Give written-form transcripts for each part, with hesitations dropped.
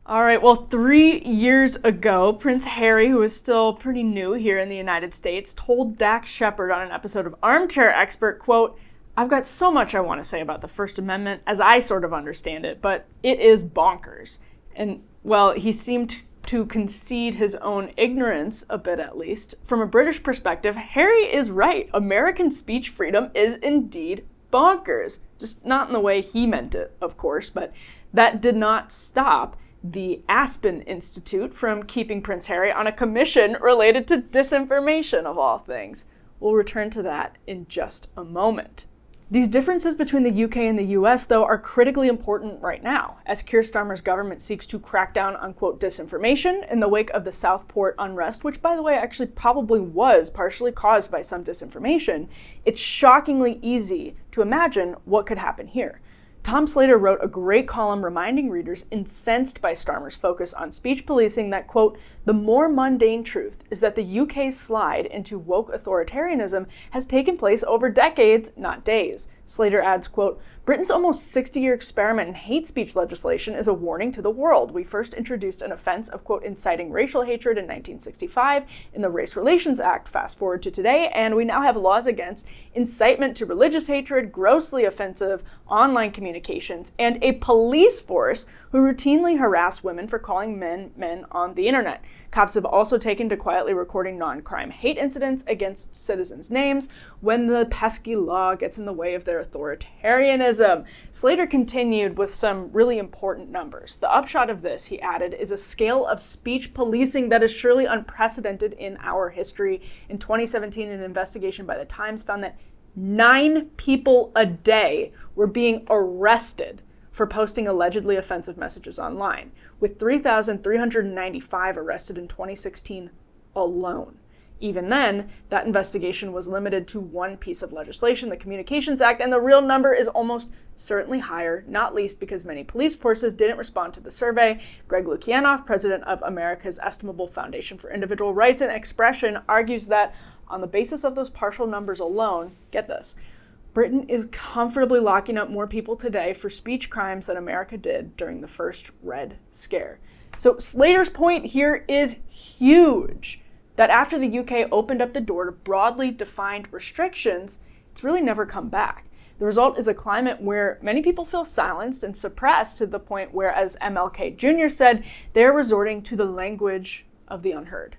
All right, well, 3 years ago, Prince Harry, who is still pretty new here in the United States, told Dax Shepard on an episode of Armchair Expert, quote, "I've got so much I want to say about the First Amendment as I sort of understand it, but it is bonkers." And, well, he seemed to concede his own ignorance, a bit at least. From a British perspective, Harry is right. American speech freedom is indeed bonkers. Just not in the way he meant it, of course, but that did not stop the Aspen Institute from keeping Prince Harry on a commission related to disinformation, of all things. We'll return to that in just a moment. These differences between the UK and the US, though, are critically important right now, as Keir Starmer's government seeks to crack down on, quote, disinformation in the wake of the Southport unrest, which, by the way, actually probably was partially caused by some disinformation. It's shockingly easy to imagine what could happen here. Tom Slater wrote a great column reminding readers incensed by Starmer's focus on speech policing that, quote, "The more mundane truth is that the UK's slide into woke authoritarianism has taken place over decades, not days." Slater adds, quote, "Britain's almost 60-year experiment in hate speech legislation is a warning to the world. We first introduced an offense of, quote, inciting racial hatred in 1965 in the Race Relations Act, fast forward to today, and we now have laws against incitement to religious hatred, grossly offensive online communications, and a police force who routinely harass women for calling men men on the internet. Cops have also taken to quietly recording non-crime hate incidents against citizens' names when the pesky law gets in the way of their authoritarianism." Slater continued with some really important numbers. The upshot of this, he added, is a scale of speech policing that is surely unprecedented in our history. In 2017, an investigation by the Times found that 9 people a day were being arrested for posting allegedly offensive messages online, with 3,395 arrested in 2016 alone. Even then, that investigation was limited to one piece of legislation, the Communications Act, and the real number is almost certainly higher, not least because many police forces didn't respond to the survey. Greg Lukianoff, president of America's estimable Foundation for Individual Rights and Expression, argues that on the basis of those partial numbers alone, get this, Britain is comfortably locking up more people today for speech crimes than America did during the first Red Scare. So Slater's point here is huge, that after the UK opened up the door to broadly defined restrictions, it's really never come back. The result is a climate where many people feel silenced and suppressed to the point where, as MLK Jr. said, they're resorting to the language of the unheard.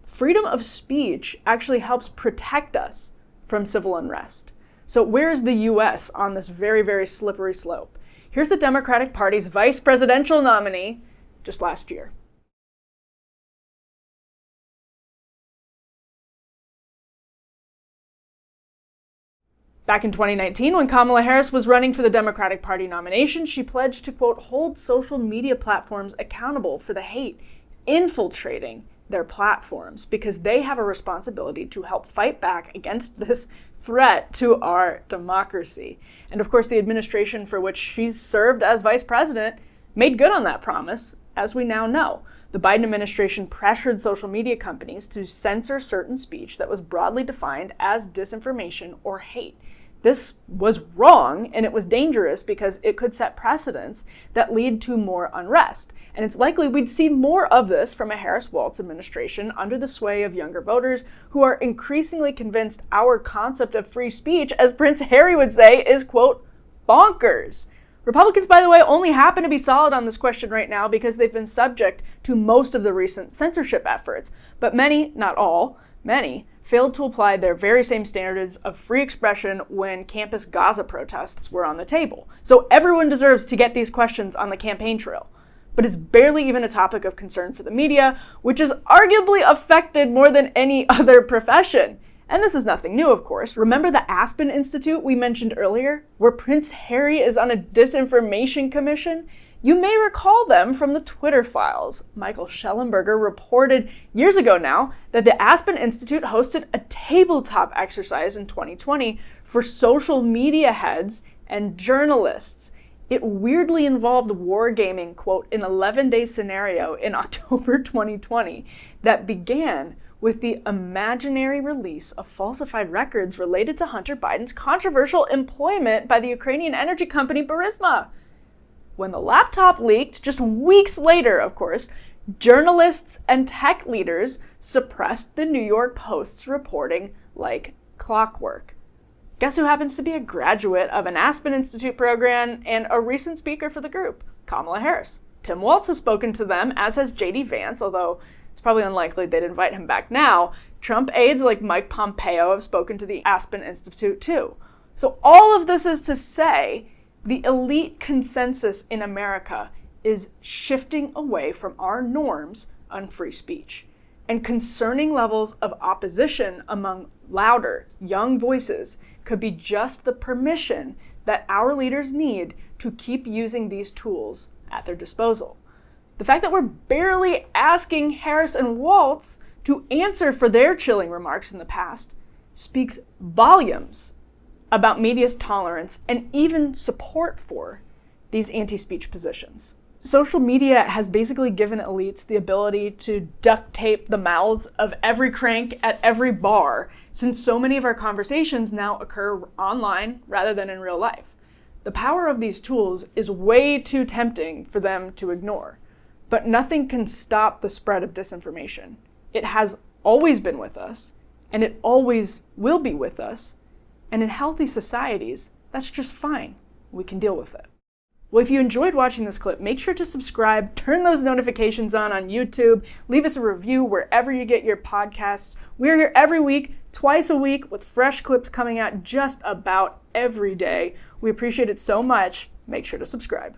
Freedom of speech actually helps protect us from civil unrest. So where is the US on this very, very slippery slope? Here's the Democratic Party's vice presidential nominee just last year. Back in 2019, when Kamala Harris was running for the Democratic Party nomination, she pledged to, quote, hold social media platforms accountable for the hate infiltrating their platforms because they have a responsibility to help fight back against this threat to our democracy. And of course, the administration for which she's served as vice president made good on that promise, as we now know. The Biden administration pressured social media companies to censor certain speech that was broadly defined as disinformation or hate. This was wrong, and it was dangerous because it could set precedents that lead to more unrest. And it's likely we'd see more of this from a Harris-Walz administration under the sway of younger voters who are increasingly convinced our concept of free speech, as Prince Harry would say, is, quote, bonkers. Republicans, by the way, only happen to be solid on this question right now because they've been subject to most of the recent censorship efforts. But many, not all, many, failed to apply their very same standards of free expression when campus Gaza protests were on the table. So everyone deserves to get these questions on the campaign trail. But it's barely even a topic of concern for the media, which is arguably affected more than any other profession. And this is nothing new, of course. Remember the Aspen Institute we mentioned earlier, where Prince Harry is on a disinformation commission? You may recall them from the Twitter files. Michael Schellenberger reported years ago now that the Aspen Institute hosted a tabletop exercise in 2020 for social media heads and journalists. It weirdly involved wargaming, quote, an 11-day scenario in October 2020 that began with the imaginary release of falsified records related to Hunter Biden's controversial employment by the Ukrainian energy company Burisma. When the laptop leaked, just weeks later, of course, journalists and tech leaders suppressed the New York Post's reporting like clockwork. Guess who happens to be a graduate of an Aspen Institute program and a recent speaker for the group? Kamala Harris. Tim Walz has spoken to them, as has J.D. Vance, although it's probably unlikely they'd invite him back now. Trump aides like Mike Pompeo have spoken to the Aspen Institute too. So all of this is to say, the elite consensus in America is shifting away from our norms on free speech. And concerning levels of opposition among louder, young voices could be just the permission that our leaders need to keep using these tools at their disposal. The fact that we're barely asking Harris and Walz to answer for their chilling remarks in the past speaks volumes about media's tolerance and even support for these anti-speech positions. Social media has basically given elites the ability to duct tape the mouths of every crank at every bar, since so many of our conversations now occur online rather than in real life. The power of these tools is way too tempting for them to ignore, but nothing can stop the spread of disinformation. It has always been with us, and it always will be with us, and in healthy societies, that's just fine. We can deal with it. Well, if you enjoyed watching this clip, make sure to subscribe, turn those notifications on YouTube, leave us a review wherever you get your podcasts. We're here every week, twice a week, with fresh clips coming out just about every day. We appreciate it so much. Make sure to subscribe.